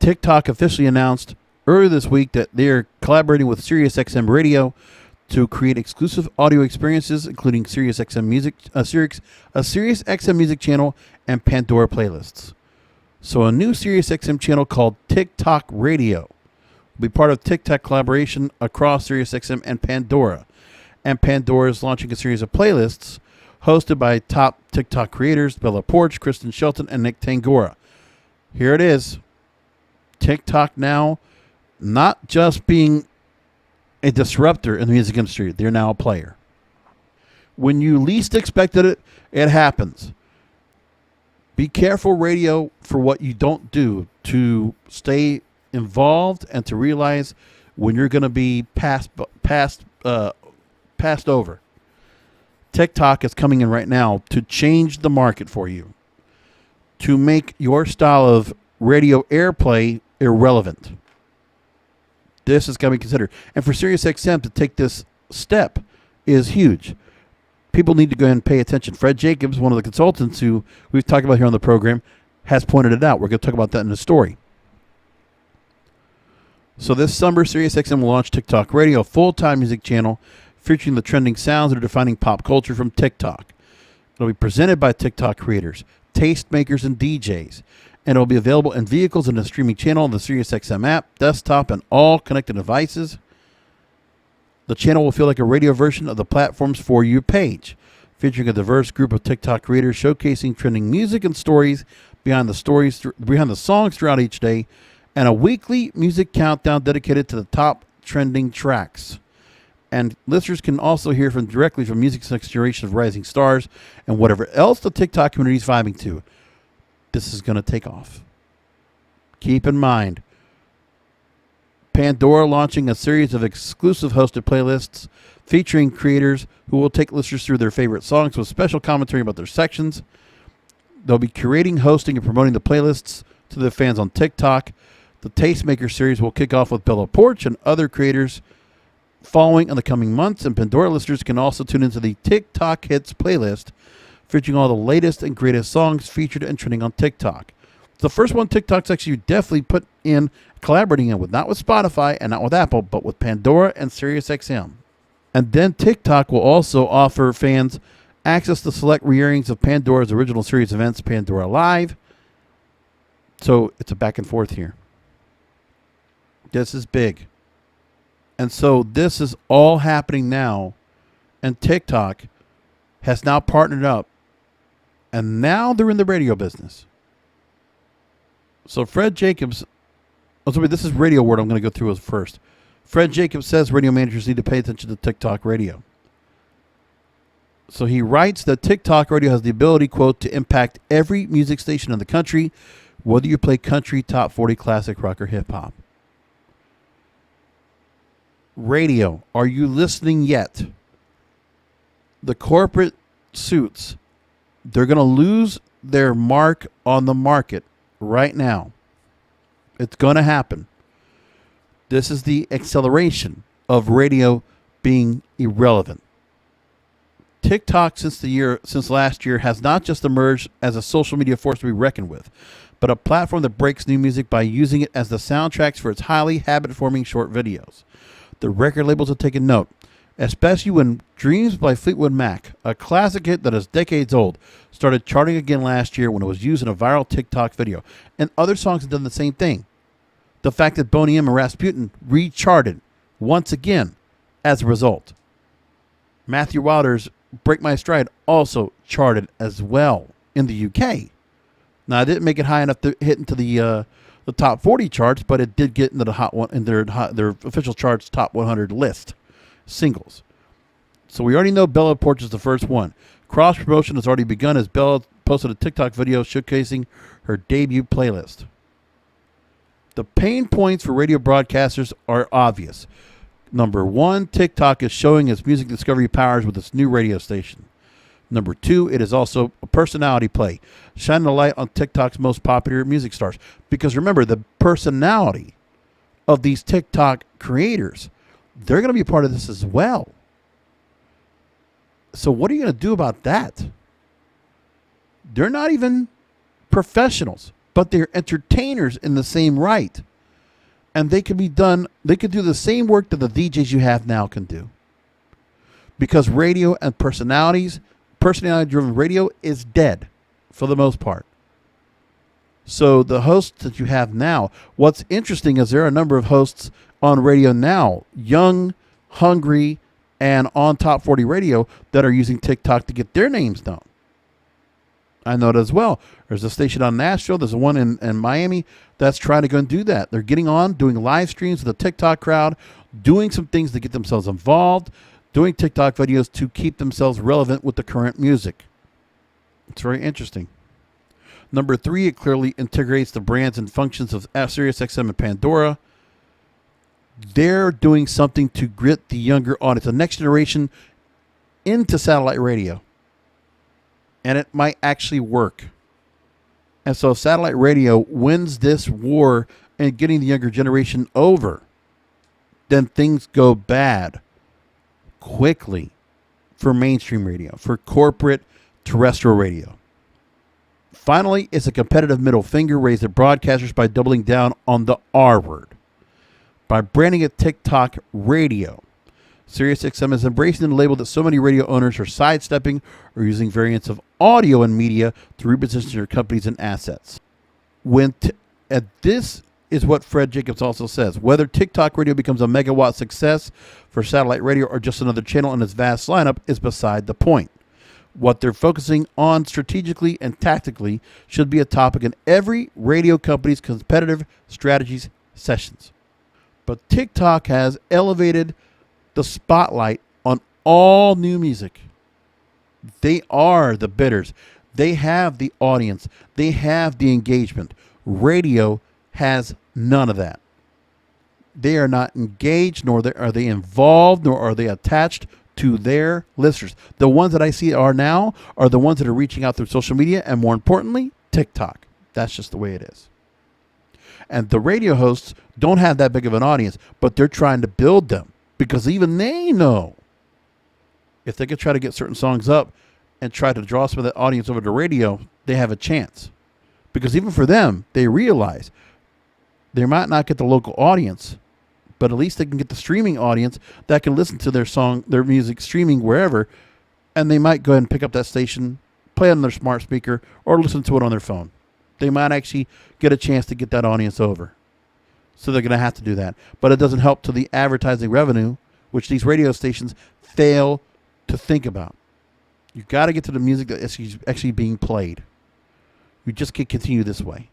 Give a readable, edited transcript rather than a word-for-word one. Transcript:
TikTok officially announced earlier this week that they're collaborating with SiriusXM Radio to create exclusive audio experiences, including SiriusXM Music, a SiriusXM Music channel, and Pandora playlists. So a new SiriusXM channel called TikTok Radio will be part of TikTok collaboration across SiriusXM and Pandora. And Pandora is launching a series of playlists hosted by top TikTok creators Bella Porch, Kristen Shelton, and Nick Tangora. Here it is. TikTok now not just being a disruptor in the music industry, they're now a player. When you least expected it, it happens. Be careful, radio, for what you don't do to stay involved and to realize when you're going to be passed over. TikTok is coming in right now to change the market for you, to make your style of radio airplay irrelevant. This is going to be considered. And for SiriusXM to take this step is huge. People need to go ahead and pay attention. Fred Jacobs, one of the consultants who we've talked about here on the program, has pointed it out. We're going to talk about that in the story. So this summer, SiriusXM will launch TikTok Radio, a full-time music channel featuring the trending sounds that are defining pop culture from TikTok. It'll be presented by TikTok creators, tastemakers, and DJs. And it'll be available in vehicles and a streaming channel on the SiriusXM app, desktop, and all connected devices. The channel will feel like a radio version of the platform's For You page, featuring a diverse group of TikTok creators showcasing trending music and stories behind the songs throughout each day, and a weekly music countdown dedicated to the top trending tracks. And listeners can also hear directly from music's next generation of rising stars and whatever else the TikTok community is vibing to. This is going to take off. Keep in mind, Pandora launching a series of exclusive hosted playlists featuring creators who will take listeners through their favorite songs with special commentary about their sections. They'll be curating, hosting, and promoting the playlists to their fans on TikTok. The Tastemaker series will kick off with Bella Porch and other creators following in the coming months, and Pandora listeners can also tune into the TikTok Hits playlist, featuring all the latest and greatest songs featured and trending on TikTok. The first one TikTok's actually definitely put in collaborating in with, not with Spotify and not with Apple, but with Pandora and SiriusXM. And then TikTok will also offer fans access to select re-airings of Pandora's original series events, Pandora Live. So it's a back and forth here. This is big. And so this is all happening now, and TikTok has now partnered up, and now they're in the radio business. So Fred Jacobs, this is Radio Word I'm going to go through first. Fred Jacobs says radio managers need to pay attention to TikTok radio. So he writes that TikTok radio has the ability, quote, to impact every music station in the country, whether you play country, top 40, classic, rock, or hip-hop. Radio, are you listening yet? The corporate suits, they're going to lose their mark on the market right now. It's going to happen. This is the acceleration of radio being irrelevant. TikTok since last year has not just emerged as a social media force to be reckoned with, but a platform that breaks new music by using it as the soundtracks for its highly habit-forming short videos. The record labels have taken note, especially when Dreams by Fleetwood Mac, a classic hit that is decades old, started charting again last year when it was used in a viral TikTok video. And other songs have done the same thing. The fact that Boney M and Rasputin recharted once again as a result. Matthew Wilder's Break My Stride also charted as well in the UK. Now, it didn't make it high enough to hit into the top 40 charts, but it did get into the hot one in their official charts top 100 list singles. So we already know Bella Porch is the first one. Cross promotion has already begun as Bella posted a TikTok video showcasing her debut playlist. The pain points for radio broadcasters are obvious. Number one, TikTok is showing its music discovery powers with its new radio station. Number two, it is also a personality play, shining a light on TikTok's most popular music stars. Because remember, the personality of these TikTok creators, they're going to be a part of this as well. So what are you going to do about that? They're not even professionals. but they're entertainers in the same right. And they could do the same work that the DJs you have now can do. Because radio and personality-driven radio is dead for the most part. So the hosts that you have now, what's interesting is there are a number of hosts on radio now, young, hungry, and on Top 40 Radio that are using TikTok to get their names known. I know it as well. There's a station on Nashville. There's one in Miami that's trying to go and do that. They're getting on, doing live streams with the TikTok crowd, doing some things to get themselves involved, doing TikTok videos to keep themselves relevant with the current music. It's very interesting. Number 3, it clearly integrates the brands and functions of SiriusXM and Pandora. They're doing something to grit the younger audience, the next generation, into satellite radio. And it might actually work. And so if satellite radio wins this war in getting the younger generation over, then things go bad quickly for mainstream radio, for corporate terrestrial radio. Finally, it's a competitive middle finger raised at broadcasters by doubling down on the R word. By branding it TikTok Radio, SiriusXM is embracing the label that so many radio owners are sidestepping or using variants of audio and media to reposition their companies and assets. This is what Fred Jacobs also says. Whether TikTok Radio becomes a megawatt success for satellite radio or just another channel in its vast lineup is beside the point. What they're focusing on strategically and tactically should be a topic in every radio company's competitive strategies sessions. But TikTok has elevated the spotlight on all new music. They are the bidders. They have the audience. They have the engagement. Radio has none of that. They are not engaged, nor are they involved, nor are they attached to their listeners. The ones that I see are now are the ones that are reaching out through social media and, more importantly, TikTok. That's just the way it is. And the radio hosts don't have that big of an audience, but they're trying to build them because even they know if they could try to get certain songs up and try to draw some of that audience over to radio, they have a chance. Because even for them, they realize they might not get the local audience, but at least they can get the streaming audience that can listen to their song, their music streaming wherever, and they might go ahead and pick up that station, play it on their smart speaker, or listen to it on their phone. They might actually get a chance to get that audience over. So they're going to have to do that. But it doesn't help to the advertising revenue, which these radio stations fail to think about. You've got to get to the music that is actually being played. You just can't continue this way.